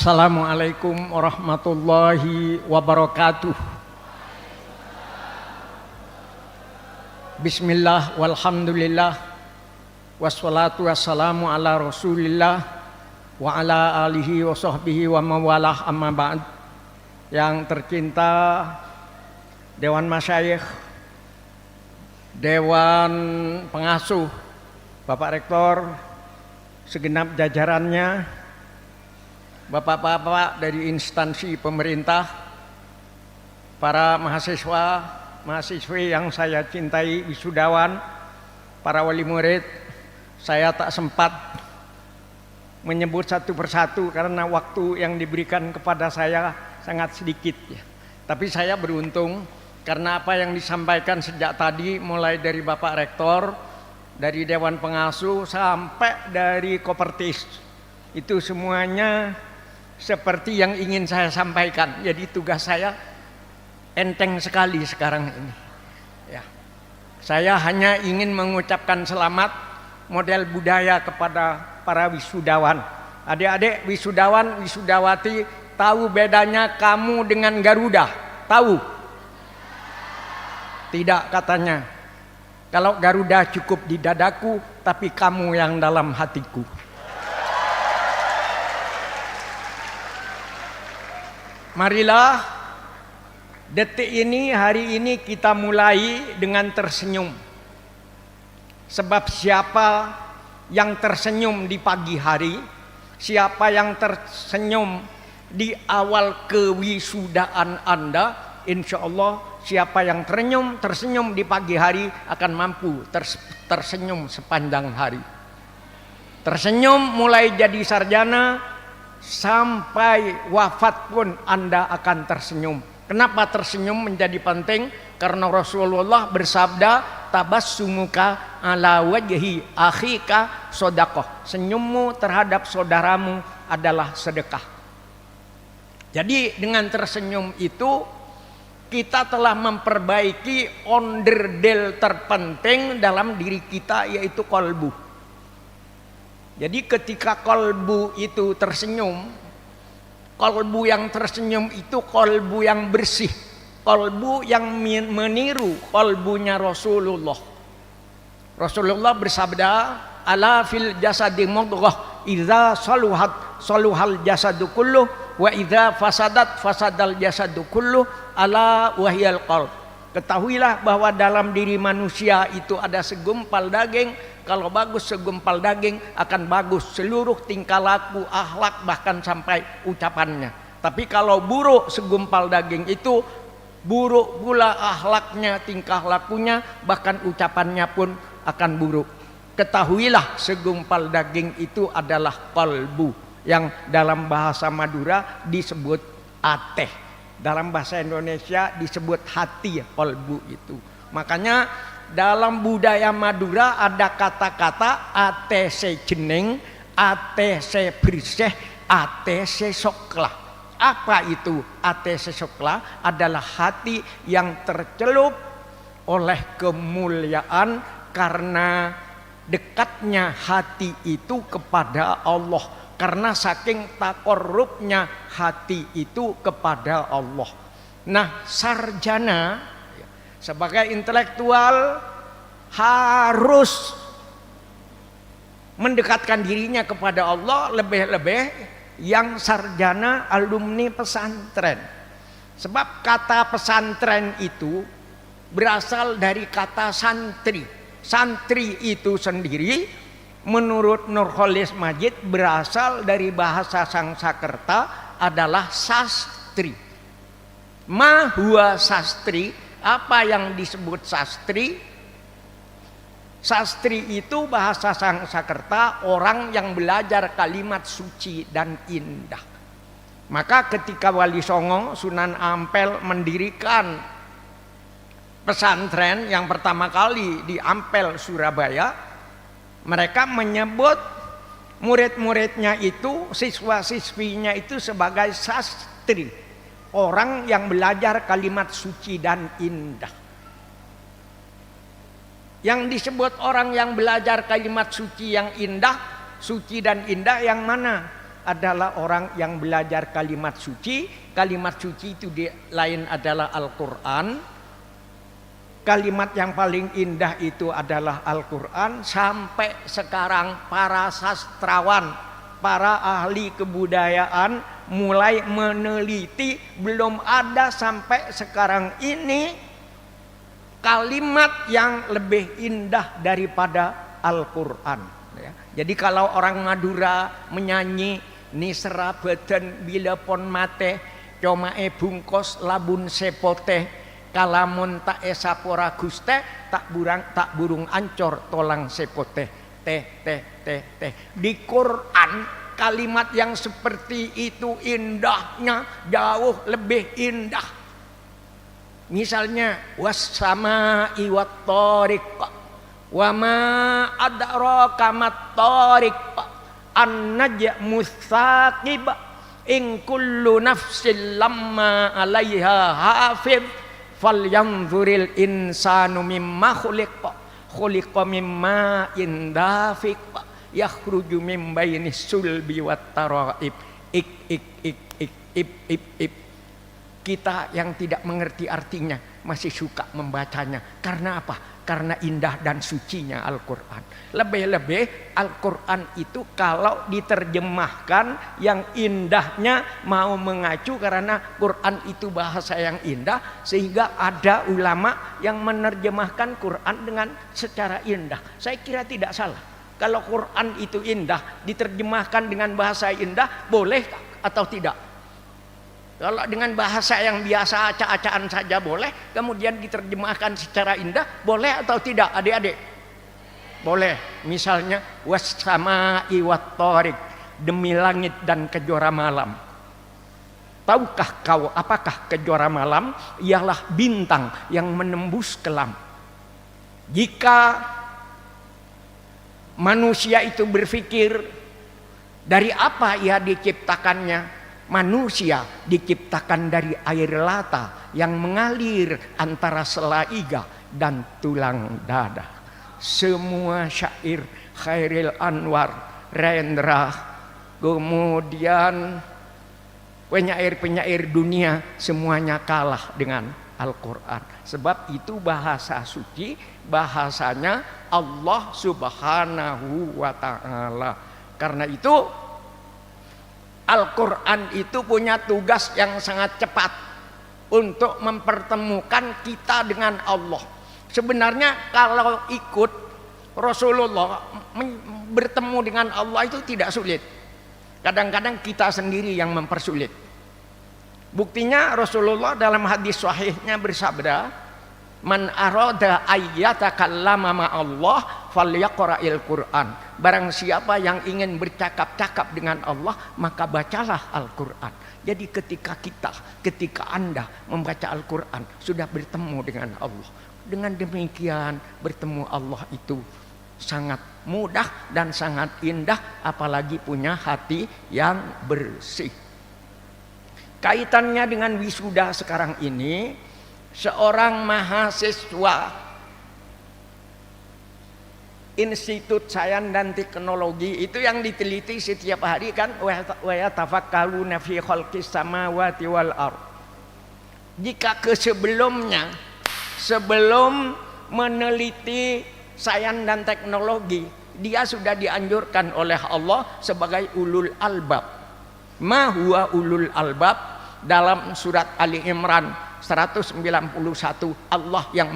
Assalamualaikum warahmatullahi wabarakatuh. Bismillah walhamdulillah wassalatu wassalamu ala rasulillah wa ala alihi wa sahbihi wa mawalah amma ba'd. Yang tercinta Dewan Masyayikh, Dewan Pengasuh, Bapak Rektor, segenap jajarannya, Bapak-bapak dari instansi pemerintah, para mahasiswa, mahasiswi yang saya cintai, wisudawan, para wali murid. Saya tak sempat menyebut satu persatu karena waktu yang diberikan kepada saya sangat sedikit ya. Tapi saya beruntung karena apa yang disampaikan sejak tadi, mulai dari Bapak Rektor, dari Dewan Pengasuh sampai dari Kopertis, itu semuanya seperti yang ingin saya sampaikan. Jadi tugas saya enteng sekali sekarang ini ya. Saya hanya ingin mengucapkan selamat model budaya kepada para wisudawan. Adik-adik wisudawan, wisudawati, tahu bedanya kamu dengan Garuda? Tahu? Tidak katanya. Kalau Garuda cukup di dadaku, tapi kamu yang dalam hatiku. Marilah detik ini, hari ini kita mulai dengan tersenyum. Sebab siapa yang tersenyum di pagi hari, siapa yang tersenyum di awal kewisudaan Anda, insya Allah siapa yang tersenyum di pagi hari akan mampu tersenyum sepanjang hari. Tersenyum mulai jadi sarjana sampai wafat pun Anda akan tersenyum. Kenapa tersenyum menjadi penting? Karena Rasulullah bersabda, tabassumuka ala wajhi akhika shadaqah. Senyummu terhadap saudaramu adalah sedekah. Jadi dengan tersenyum itu kita telah memperbaiki onderdil terpenting dalam diri kita, yaitu kolbu. Jadi ketika kolbu itu tersenyum, kolbu yang tersenyum itu kolbu yang bersih, kolbu yang meniru kolbunya Rasulullah. Rasulullah bersabda, ala fil jasadi mudghah, idza saluhat saluhal jasadu kulluh, wa idza fasadat fasadal jasadu kulluh, ala wahyal qalb. Ketahuilah bahwa dalam diri manusia itu ada segumpal daging. Kalau bagus segumpal daging, akan bagus seluruh tingkah laku, akhlak, bahkan sampai ucapannya. Tapi kalau buruk segumpal daging itu, buruk pula akhlaknya, tingkah lakunya, bahkan ucapannya pun akan buruk. Ketahuilah segumpal daging itu adalah kalbu, yang dalam bahasa Madura disebut ateh. Dalam bahasa Indonesia disebut hati, kalbu itu. Makanya dalam budaya Madura ada kata-kata atese jeneng, atese bersih, atese soklah. Apa itu atese soklah? Adalah hati yang tercelup oleh kemuliaan karena dekatnya hati itu kepada Allah, karena saking takorrubnya hati itu kepada Allah. Nah, sarjana sebagai intelektual harus mendekatkan dirinya kepada Allah, lebih-lebih yang sarjana alumni pesantren. Sebab kata pesantren itu berasal dari kata santri. Santri itu sendiri menurut Nurholis Majid berasal dari bahasa Sangsakerta adalah sastri. Ma huwa sastri. Apa yang disebut sastri? Sastri itu bahasa Sangsakerta orang yang belajar kalimat suci dan indah. Maka ketika Wali Songo Sunan Ampel mendirikan pesantren yang pertama kali di Ampel, Surabaya, mereka menyebut murid-muridnya itu, siswa-siswinya itu sebagai sastri, orang yang belajar kalimat suci dan indah. Yang disebut orang yang belajar kalimat suci yang indah, suci dan indah yang mana? adalah orang yang belajar kalimat suci. Kalimat suci itu lain adalah Al-Quran. Kalimat yang paling indah itu adalah Al-Quran. Sampai sekarang para sastrawan, para ahli kebudayaan mulai meneliti, belum ada sampai sekarang ini kalimat yang lebih indah daripada Al-Quran. Jadi kalau orang Madura menyanyi nisra badan bila pon mate comae bungkos labun sepote kalamun tak esapora guste tak burung ancor tolang sepote teh. Di Quran kalimat yang seperti itu indahnya jauh lebih indah. Misalnya wassama'i wattariq wa ma adraka mattariq an-najmu tsaqib in kullu nafsin lamma 'alaiha hafiz falyanzuril insanu mimma khuliqa mimma indafiq yakhruju min bainis sulbi wat taraib. Kita yang tidak mengerti artinya masih suka membacanya. Karena apa? Karena indah dan sucinya Al-Quran. Lebih-lebih Al-Quran itu kalau diterjemahkan yang indahnya mau mengacu karena Quran itu bahasa yang indah, sehingga ada ulama yang menerjemahkan Quran dengan secara indah. Saya kira tidak salah. Kalau Quran itu indah diterjemahkan dengan bahasa indah, boleh atau tidak? Kalau dengan bahasa yang biasa acak-acakan saja boleh, kemudian diterjemahkan secara indah, boleh atau tidak adik-adik? Boleh. Misalnya wassama'i wattariq, demi langit dan kejora malam. Tahukah kau apakah kejora malam? Ialah bintang yang menembus kelam. Jika manusia itu berpikir dari apa ia diciptakannya, manusia diciptakan dari air lata yang mengalir antara selaiga dan tulang dada. Semua syair Khairil Anwar, Rendra, kemudian penyair-penyair dunia semuanya kalah dengan Al-Quran. Sebab itu bahasa suci, bahasanya Allah Subhanahu wa Ta'ala. Karena itu Al-Quran itu punya tugas yang sangat cepat untuk mempertemukan kita dengan Allah. Sebenarnya kalau ikut Rasulullah bertemu dengan Allah itu tidak sulit. Kadang-kadang kita sendiri yang mempersulit. Buktinya Rasulullah dalam hadis sahihnya bersabda, man arada ayyatakallama ma Allah falyaqra'il Qur'an. Barang siapa yang ingin bercakap-cakap dengan Allah, maka bacalah Al-Qur'an. Jadi ketika Anda membaca Al-Qur'an sudah bertemu dengan Allah. Dengan demikian bertemu Allah itu sangat mudah dan sangat indah, apalagi punya hati yang bersih. Kaitannya dengan wisuda sekarang ini, seorang mahasiswa Institut Sains dan Teknologi itu yang diteliti setiap hari kan, wa yatafakkaruna fi khalqis samawati wal ardh. Jika sebelum meneliti sains dan teknologi, dia sudah dianjurkan oleh Allah sebagai ulul albab. Ma huwa ulul albab? Dalam surat Ali Imran 191 Allah yang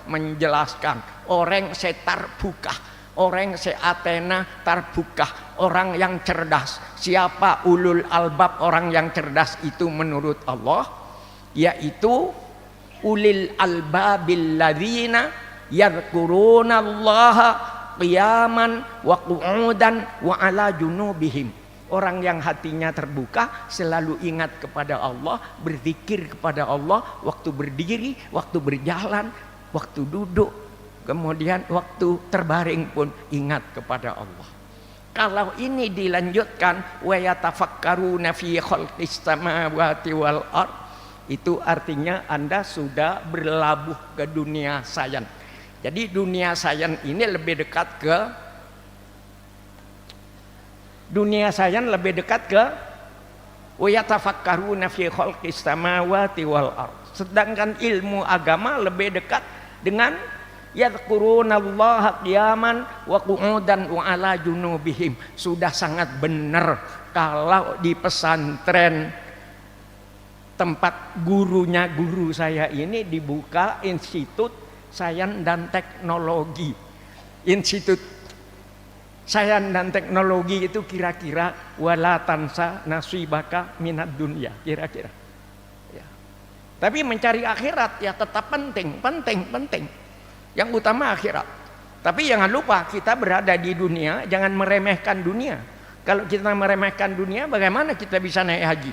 menjelaskan orang terbuka, orang Atena terbuka, orang yang cerdas. Siapa ulul albab, orang yang cerdas itu menurut Allah? Yaitu ulil albabil ladzina yadhkurunallaha qiyaman wa qu'udan wa ala junubihim. Orang yang hatinya terbuka selalu ingat kepada Allah, berzikir kepada Allah waktu berdiri, waktu berjalan, waktu duduk, kemudian waktu terbaring pun ingat kepada Allah. Kalau ini dilanjutkan wa yatafakkaruna fi khalqis samawati wal ardh, itu artinya Anda sudah berlabuh ke dunia sains. Jadi dunia sains ini lebih dekat ke Dunia sains lebih dekat ke wa yatafakkaruna fi khalqis samawati wal ard. Sedangkan ilmu agama lebih dekat dengan yadhkurunallaha qiyaman wa qu'udan wa ala junubihim. Sudah sangat benar kalau di pesantren tempat gurunya guru saya ini dibuka Institut Sains dan Teknologi. Institut Sains dan Teknologi itu kira-kira wala tansa nasibaka minad dunya, kira-kira ya. Tapi mencari akhirat ya tetap penting. Yang utama akhirat. Tapi jangan lupa kita berada di dunia, jangan meremehkan dunia. Kalau kita meremehkan dunia, bagaimana kita bisa naik haji?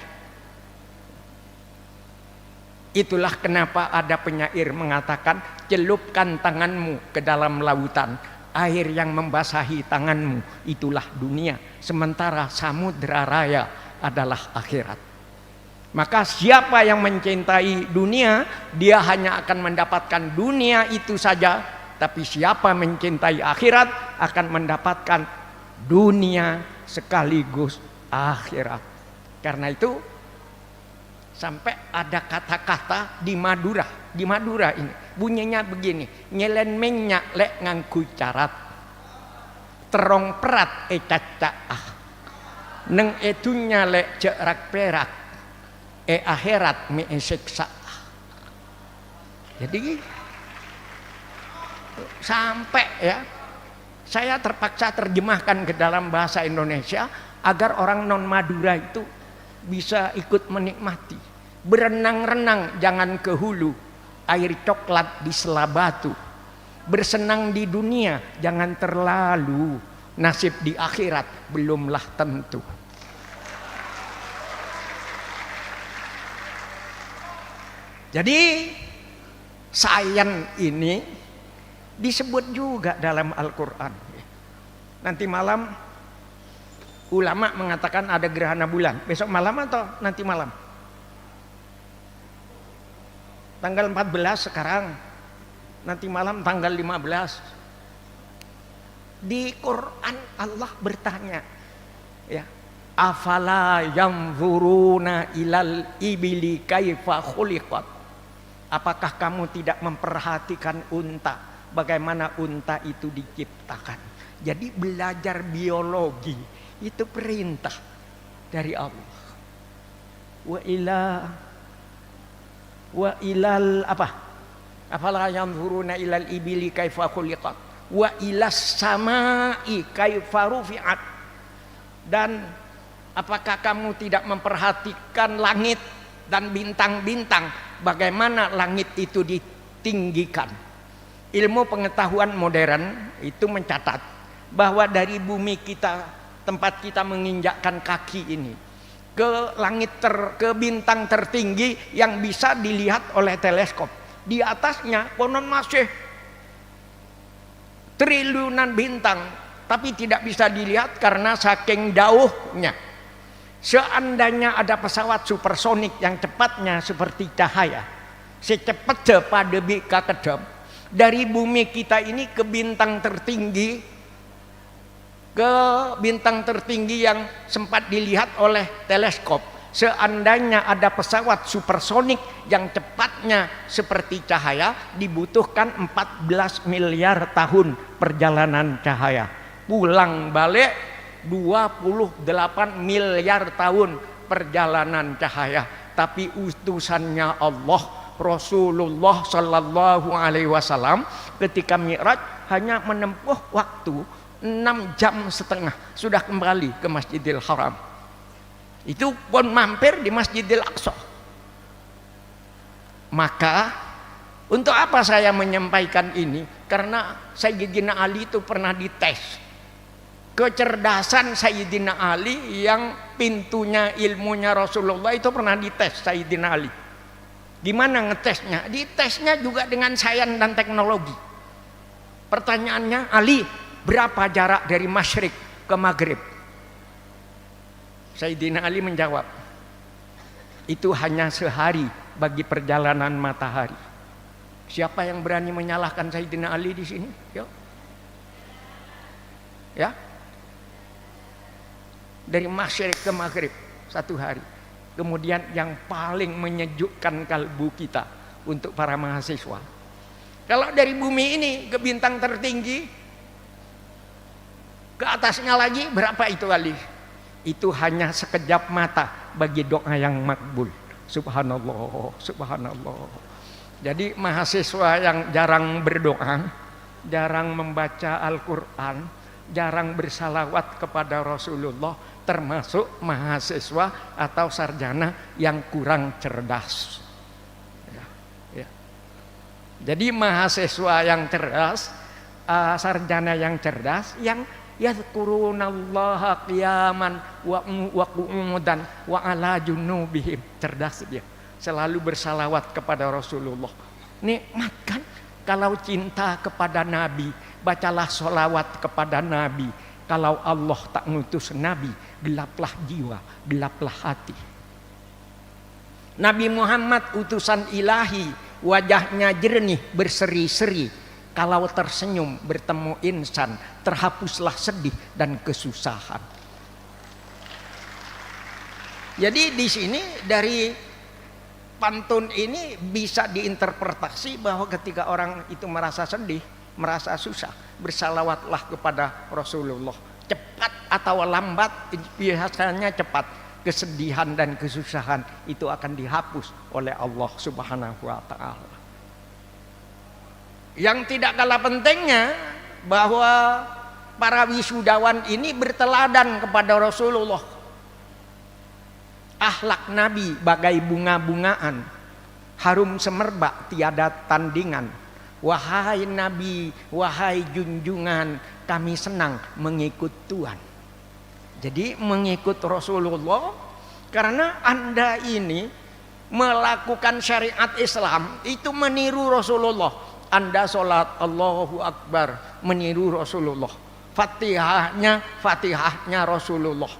Itulah kenapa ada penyair mengatakan, celupkan tanganmu ke dalam lautan, air yang membasahi tanganmu itulah dunia, sementara samudra raya adalah akhirat. Maka siapa yang mencintai dunia, dia hanya akan mendapatkan dunia itu saja. Tapi siapa mencintai akhirat akan mendapatkan dunia sekaligus akhirat. Karena itu sampai ada kata-kata di Madura ini bunyinya begini, nyelen menyak lek ngangku carat terong perat cacaah neng etunya lek jerak perak akhirat mi siksa. Jadi sampai ya saya terpaksa terjemahkan ke dalam bahasa Indonesia agar orang non Madura itu bisa ikut menikmati. Berenang-renang jangan ke hulu, air coklat di sela batu. Bersenang di dunia jangan terlalu, nasib di akhirat belumlah tentu. Jadi sains ini disebut juga dalam Al-Quran. Nanti malam ulama mengatakan ada gerhana bulan. Besok malam atau nanti malam? Tanggal 14 sekarang, nanti malam tanggal 15. Di Quran Allah bertanya, ya, afala yanzuruna ilal ibili kaifa khuliqat. Apakah kamu tidak memperhatikan unta, bagaimana unta itu diciptakan? Jadi belajar biologi itu perintah dari Allah. Wa ilal apa? Afala yanzuruna ilal ibili kaifa khuliqat wa ilas samai kaifa rufi'at. Dan apakah kamu tidak memperhatikan langit dan bintang-bintang, bagaimana langit itu ditinggikan? Ilmu pengetahuan modern itu mencatat bahwa dari bumi kita, tempat kita menginjakkan kaki ini, ke langit ke bintang tertinggi yang bisa dilihat oleh teleskop. Di atasnya konon masih triliunan bintang, tapi tidak bisa dilihat karena saking jauhnya. Seandainya ada pesawat supersonik yang cepatnya seperti cahaya, secepat pada bika kedap, dari bumi kita ini ke bintang tertinggi, yang sempat dilihat oleh teleskop. Seandainya ada pesawat supersonik yang cepatnya seperti cahaya, dibutuhkan 14 miliar tahun perjalanan cahaya. Pulang balik 28 miliar tahun perjalanan cahaya. Tapi utusannya Allah, Rasulullah Sallallahu Alaihi Wasallam, ketika Mi'raj hanya menempuh waktu 6,5 jam sudah kembali ke Masjidil Haram. Itu pun mampir di Masjidil Aqsa. Maka untuk apa saya menyampaikan ini? Karena Sayyidina Ali itu pernah dites. Kecerdasan Sayyidina Ali yang pintunya ilmunya Rasulullah itu pernah dites Sayyidina Ali. Gimana ngetesnya? Ditesnya juga dengan sains dan teknologi. Pertanyaannya, Ali, berapa jarak dari Masyrik ke Maghrib? Sayyidina Ali menjawab, itu hanya sehari bagi perjalanan matahari. Siapa yang berani menyalahkan Sayyidina Ali di sini? Yuk. Ya. dari masyriq ke maghrib 1 hari. Kemudian yang paling menyejukkan kalbu kita untuk para mahasiswa, kalau dari bumi ini ke bintang tertinggi, ke atasnya lagi berapa itu kali? Itu hanya sekejap mata bagi doa yang makbul. Subhanallah, subhanallah. Jadi mahasiswa yang jarang berdoa, jarang membaca Al-Quran, jarang bersalawat kepada Rasulullah, termasuk mahasiswa atau sarjana yang kurang cerdas. Ya. Jadi mahasiswa yang cerdas, sarjana yang cerdas, yang yadhkurunallaha qiyaman wa qu'udan wa ala junubihim, cerdas dia, selalu bersalawat kepada Rasulullah. Nikmat kan? Kalau cinta kepada Nabi, bacalah sholawat kepada Nabi. Kalau Allah tak ngutus Nabi, gelaplah jiwa, gelaplah hati. Nabi Muhammad utusan ilahi, wajahnya jernih, berseri-seri. Kalau tersenyum bertemu insan, terhapuslah sedih dan kesusahan. Jadi di sini dari pantun ini bisa diinterpretasi bahwa ketika orang itu merasa sedih, merasa susah, bersalawatlah kepada Rasulullah. Cepat atau lambat, biasanya cepat, kesedihan dan kesusahan itu akan dihapus oleh Allah Subhanahu wa ta'ala. Yang tidak kalah pentingnya bahwa para wisudawan ini berteladan kepada Rasulullah. Akhlak Nabi bagai bunga-bungaan, harum semerbak tiada tandingan. Wahai Nabi, wahai junjungan, kami senang mengikut Tuhan. Jadi mengikut Rasulullah karena Anda ini melakukan syariat Islam itu meniru Rasulullah. Anda sholat Allahu Akbar meniru Rasulullah, Fatihahnya Rasulullah,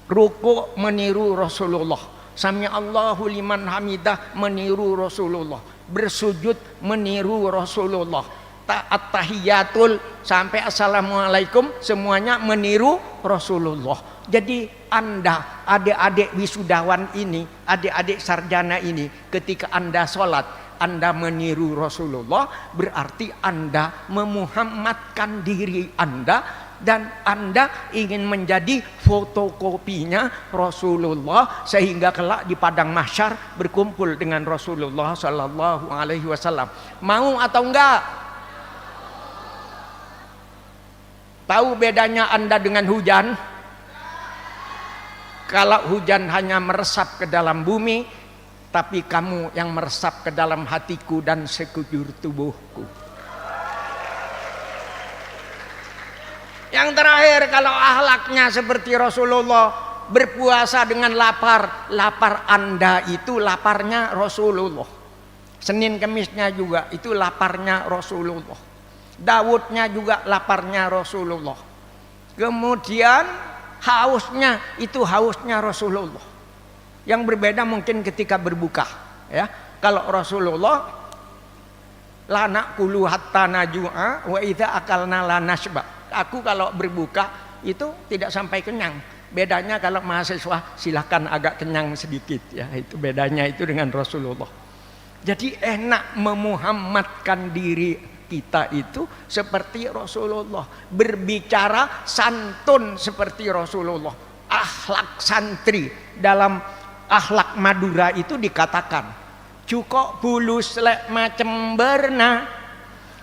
ruku meniru Rasulullah, Sami Allahu liman hamidah meniru Rasulullah, bersujud meniru Rasulullah, at-tahiyatul sampai assalamualaikum semuanya meniru Rasulullah. Jadi Anda, adik-adik wisudawan ini, adik-adik sarjana ini, ketika Anda sholat Anda meniru Rasulullah, berarti Anda memuhammadkan diri Anda dan Anda ingin menjadi fotokopinya Rasulullah sehingga kelak di padang mahsyar berkumpul dengan Rasulullah sallallahu alaihi wasallam. Mau atau enggak? Tahu bedanya Anda dengan hujan? Kalau hujan hanya meresap ke dalam bumi, tapi kamu yang meresap ke dalam hatiku dan sekujur tubuhku. Yang terakhir, kalau akhlaknya seperti Rasulullah, berpuasa dengan lapar, lapar Anda itu laparnya Rasulullah. Senin Kemisnya juga itu laparnya Rasulullah. Daudnya juga laparnya Rasulullah. Kemudian hausnya itu hausnya Rasulullah. Yang berbeda mungkin ketika berbuka, ya. Kalau Rasulullah lana kulu hatta najua wa idza akalna la nasba. Aku kalau berbuka itu tidak sampai kenyang. Bedanya kalau mahasiswa silahkan agak kenyang sedikit, ya. Itu bedanya itu dengan Rasulullah. Jadi enak memuhammadkan diri kita itu seperti Rasulullah, berbicara santun seperti Rasulullah, akhlak santri. Dalam akhlak Madura itu dikatakan cukok bulus lek macem berna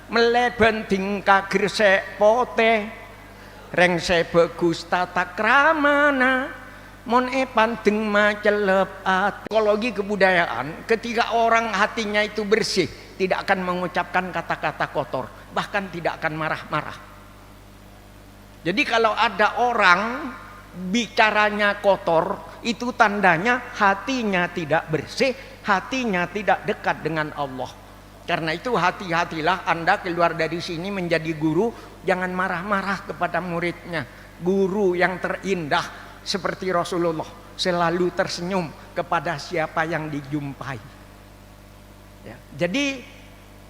meleben tingkah gresek pote reng bagus tata kramana mon pandeng macelep at. Psikologi kebudayaan, ketika orang hatinya itu bersih tidak akan mengucapkan kata-kata kotor, bahkan tidak akan marah-marah. Jadi kalau ada orang bicaranya kotor, itu tandanya hatinya tidak bersih, hatinya tidak dekat dengan Allah. Karena itu hati-hatilah Anda keluar dari sini menjadi guru, jangan marah-marah kepada muridnya. Guru yang terindah seperti Rasulullah, selalu tersenyum kepada siapa yang dijumpai. Ya. Jadi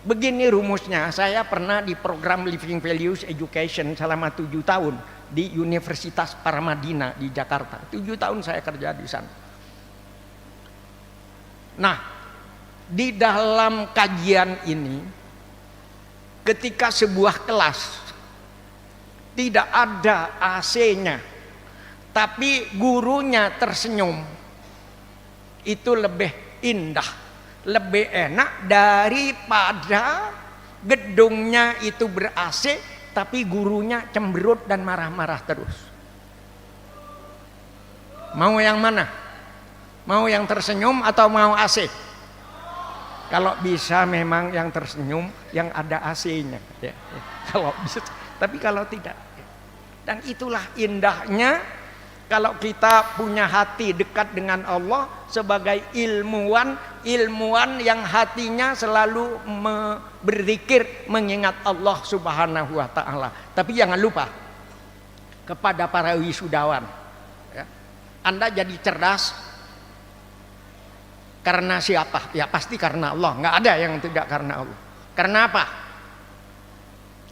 begini rumusnya, saya pernah di program Living Values Education selama 7 tahun di Universitas Paramadina di Jakarta. 7 tahun saya kerja di sana. Nah, di dalam kajian ini, ketika sebuah kelas tidak ada AC-nya, tapi gurunya tersenyum, itu lebih indah, lebih enak daripada gedungnya itu ber-AC tapi gurunya cemberut dan marah-marah terus. Mau yang mana? Mau yang tersenyum atau mau AC? Kalau bisa memang yang tersenyum yang ada AC-nya ya. Kalau bisa, tapi kalau tidak. Dan itulah indahnya kalau kita punya hati dekat dengan Allah sebagai ilmuwan yang hatinya selalu berzikir mengingat Allah Subhanahu wa taala. Tapi jangan lupa kepada para wisudawan ya, Anda jadi cerdas karena siapa? Ya pasti karena Allah. Nggak ada yang tidak karena Allah. Karena apa?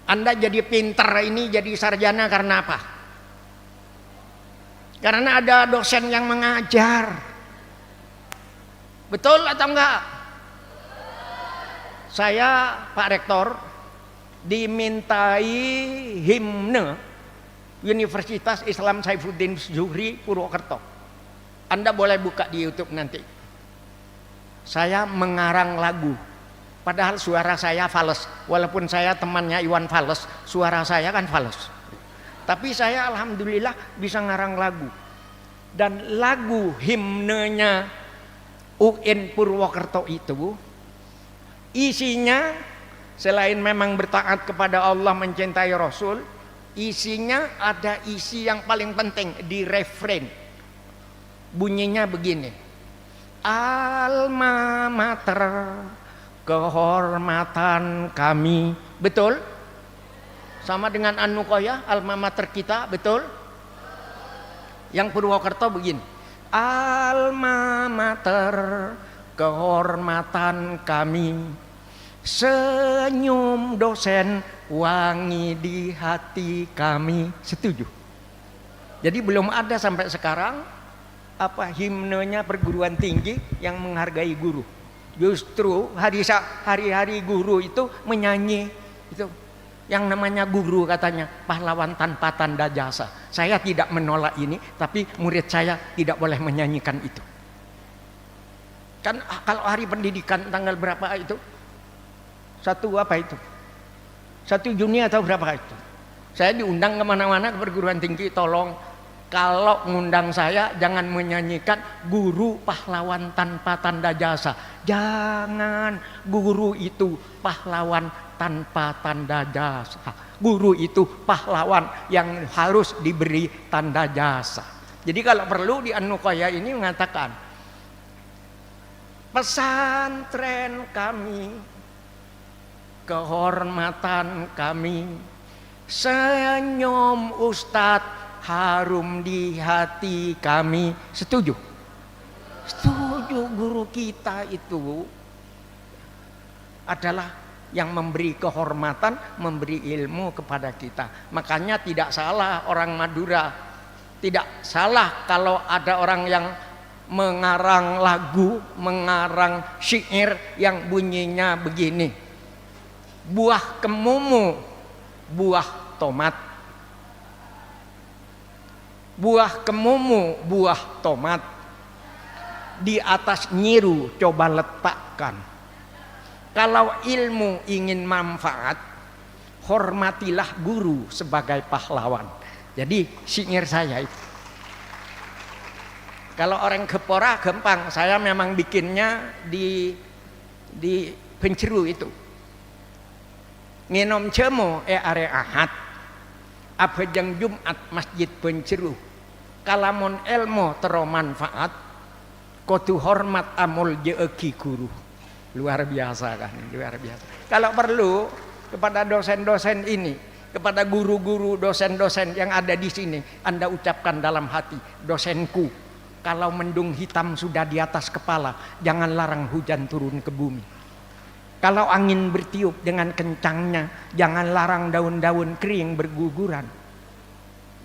Anda jadi pinter ini, jadi sarjana karena apa? Karena ada dosen yang mengajar. Betul atau enggak? Saya, Pak Rektor, dimintai himne Universitas Islam Saifuddin Zuhri Purwokerto. Anda boleh buka di YouTube nanti. Saya mengarang lagu, padahal suara saya fales. Walaupun saya temannya Iwan Fales, suara saya kan fales. Tapi saya alhamdulillah bisa ngarang lagu. Dan lagu himnenya UIN Purwokerto itu isinya selain memang bertaat kepada Allah, mencintai Rasul, isinya ada isi yang paling penting di refrain. Bunyinya begini: Alma mater, kehormatan kami. Betul? Sama dengan Anukoya, alma mater kita, betul? Yang Purwokerto begini: Alma mater, kehormatan kami, senyum dosen wangi di hati kami. Setuju? Jadi belum ada sampai sekarang himnenya perguruan tinggi yang menghargai guru. Justru hari-hari guru itu menyanyi itu yang namanya guru, katanya pahlawan tanpa tanda jasa. Saya tidak menolak ini, tapi murid saya tidak boleh menyanyikan itu. Kan kalau hari pendidikan tanggal berapa itu? 1 Juni atau berapa itu? Saya diundang kemana-mana ke perguruan tinggi, tolong kalau ngundang saya jangan menyanyikan guru pahlawan tanpa tanda jasa. Jangan, guru itu pahlawan tanpa tanda jasa. Guru itu pahlawan yang harus diberi tanda jasa. Jadi kalau perlu di Anukoya ini mengatakan, pesantren kami, kehormatan kami, senyum Ustadz harum di hati kami. Setuju? Setuju. Guru kita itu adalah yang memberi kehormatan, memberi ilmu kepada kita. Makanya tidak salah orang Madura, tidak salah kalau ada orang yang mengarang lagu, mengarang syair yang bunyinya begini: buah kemumu, buah tomat, buah kemumu, buah tomat, di atas nyiru coba letakkan. Kalau ilmu ingin manfaat, hormatilah guru sebagai pahlawan. Jadi syair saya itu, kalau orang Kepora gampang, saya memang bikinnya di Penceru itu. Nginom cemo are ahad, abjang Jumat masjid Penceru, kalamun ilmu tero manfaat, kudu hormat amul jeeki guru. Luar biasa kan, luar biasa. Kalau perlu kepada dosen-dosen ini, kepada guru-guru, dosen-dosen yang ada di sini, Anda ucapkan dalam hati, dosenku, kalau mendung hitam sudah di atas kepala, jangan larang hujan turun ke bumi. Kalau angin bertiup dengan kencangnya, jangan larang daun-daun kering berguguran.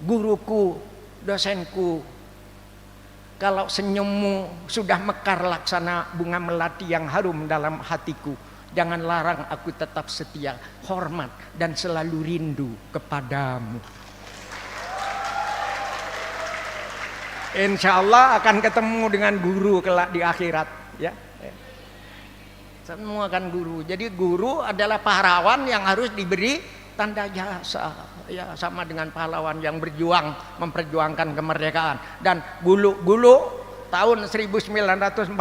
guruku, dosenku, kalau senyummu sudah mekar laksana bunga melati yang harum dalam hatiku, jangan larang aku tetap setia, hormat dan selalu rindu kepadamu. Insya Allah akan ketemu dengan guru kelak di akhirat, ya. Semua kan guru. Jadi guru adalah pahlawan yang harus diberi tanda jasa, ya, sama dengan pahlawan yang berjuang memperjuangkan kemerdekaan. Dan gulu tahun 1947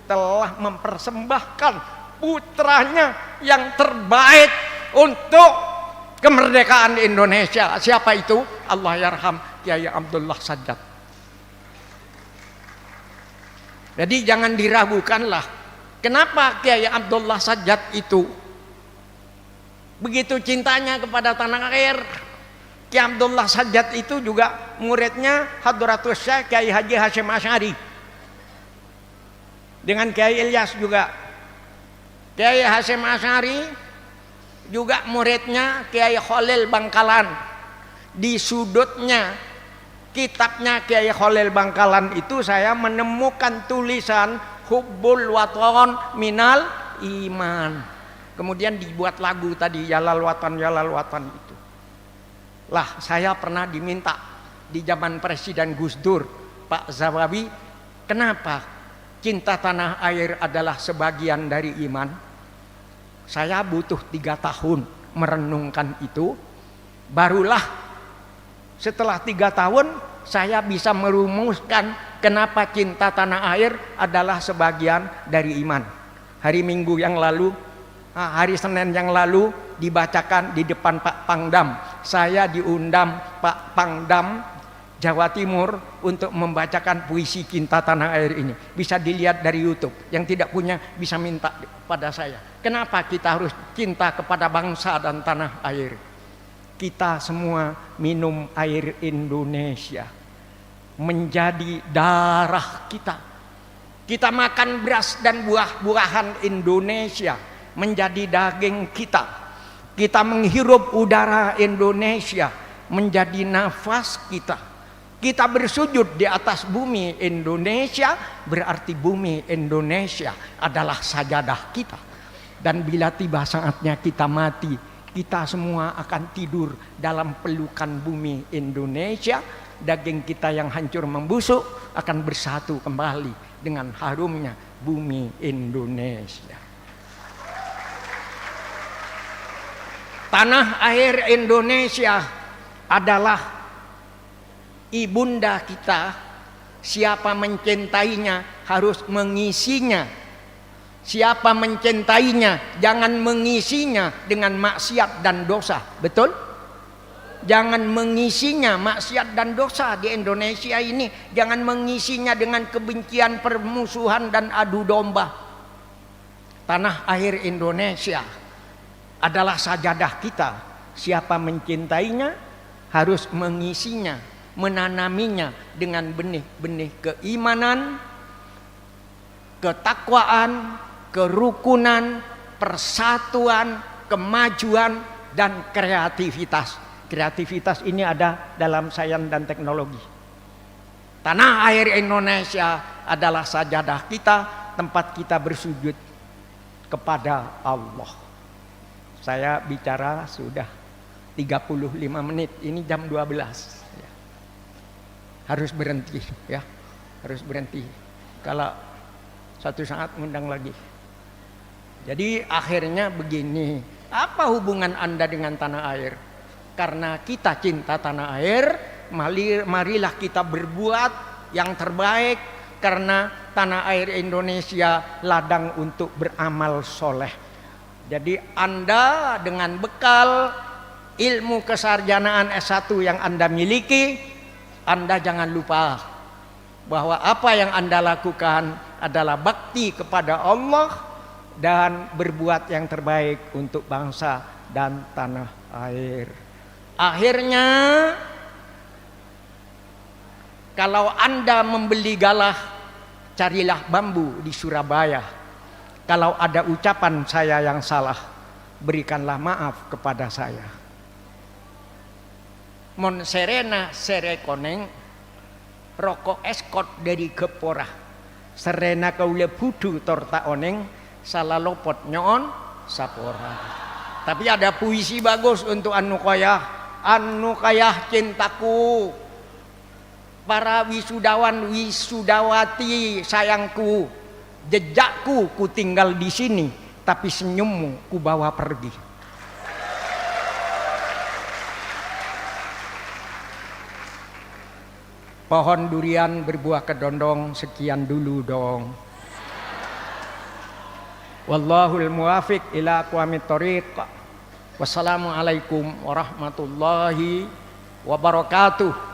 telah mempersembahkan putranya yang terbaik untuk kemerdekaan Indonesia. Siapa itu? Allah yarham Kiai Abdullah Sajjad. Jadi jangan diragukanlah. Kenapa Kiai Abdullah Sajjad itu begitu cintanya kepada tanah air? Kiai Abdullah Sajjad itu juga muridnya Hadratus Syekh Kiai Haji Hasyim Asy'ari. Dengan Kiai Ilyas juga. Kiai Hasyim Asy'ari juga muridnya Kiai Khalil Bangkalan. Di sudutnya kitabnya Kiai Khalil Bangkalan itu saya menemukan tulisan Hubbul Waton Minal Iman. Kemudian dibuat lagu tadi, Yalal Watan itu. Lah, saya pernah diminta di zaman Presiden Gus Dur, Pak Zawawi, kenapa cinta tanah air adalah sebagian dari iman? Saya butuh 3 tahun merenungkan itu. Barulah setelah 3 tahun saya bisa merumuskan kenapa cinta tanah air adalah sebagian dari iman. Hari Minggu yang lalu, hari Senin yang lalu dibacakan di depan Pak Pangdam. Saya diundang Pak Pangdam Jawa Timur untuk membacakan puisi cinta tanah air ini. Bisa dilihat dari YouTube. Yang tidak punya bisa minta pada saya. Kenapa kita harus cinta kepada bangsa dan tanah air? Kita semua minum air Indonesia menjadi darah kita. Kita makan beras dan buah-buahan Indonesia menjadi daging kita. Kita menghirup udara Indonesia menjadi nafas kita. Kita bersujud di atas bumi Indonesia, berarti bumi Indonesia adalah sajadah kita. Dan bila tiba saatnya kita mati, kita semua akan tidur dalam pelukan bumi Indonesia. Daging kita yang hancur membusuk akan bersatu kembali dengan harumnya bumi Indonesia. Tanah air Indonesia adalah ibunda kita. Siapa mencintainya harus mengisinya. Siapa mencintainya jangan mengisinya dengan maksiat dan dosa. Betul? Jangan mengisinya maksiat dan dosa di Indonesia ini. Jangan mengisinya dengan kebencian, permusuhan dan adu domba. Tanah air Indonesia adalah sajadah kita. Siapa mencintainya harus mengisinya, menanaminya dengan benih-benih keimanan, ketakwaan, kerukunan, persatuan, kemajuan dan kreativitas. Kreativitas ini ada dalam sains dan teknologi. Tanah air Indonesia adalah sajadah kita, tempat kita bersujud kepada Allah. Saya bicara sudah 35 menit, ini jam 12. Harus berhenti ya, harus berhenti. Kalau suatu saat ngundang lagi. Jadi akhirnya begini, apa hubungan Anda dengan tanah air? Karena kita cinta tanah air, marilah kita berbuat yang terbaik. Karena tanah air Indonesia ladang untuk beramal soleh. Jadi Anda dengan bekal ilmu kesarjanaan S1 yang Anda miliki, Anda jangan lupa bahwa apa yang Anda lakukan adalah bakti kepada Allah dan berbuat yang terbaik untuk bangsa dan tanah air. Akhirnya kalau Anda membeli galah, carilah bambu di Surabaya. Kalau ada ucapan saya yang salah, berikanlah maaf kepada saya. mon serena sere koneng rokok eskot dari kepora serena kaula budu torta oneng salah lopot nyon sapora. Tapi ada puisi bagus untuk anu kayah cintaku, para wisudawan wisudawati sayangku, jejakku ku tinggal di sini tapi senyummu ku bawa pergi. Pohon durian berbuah kedondong, sekian dulu dong. Wallahul muwafiq ila aqwamit thoriq. Wassalamualaikum warahmatullahi wabarakatuh.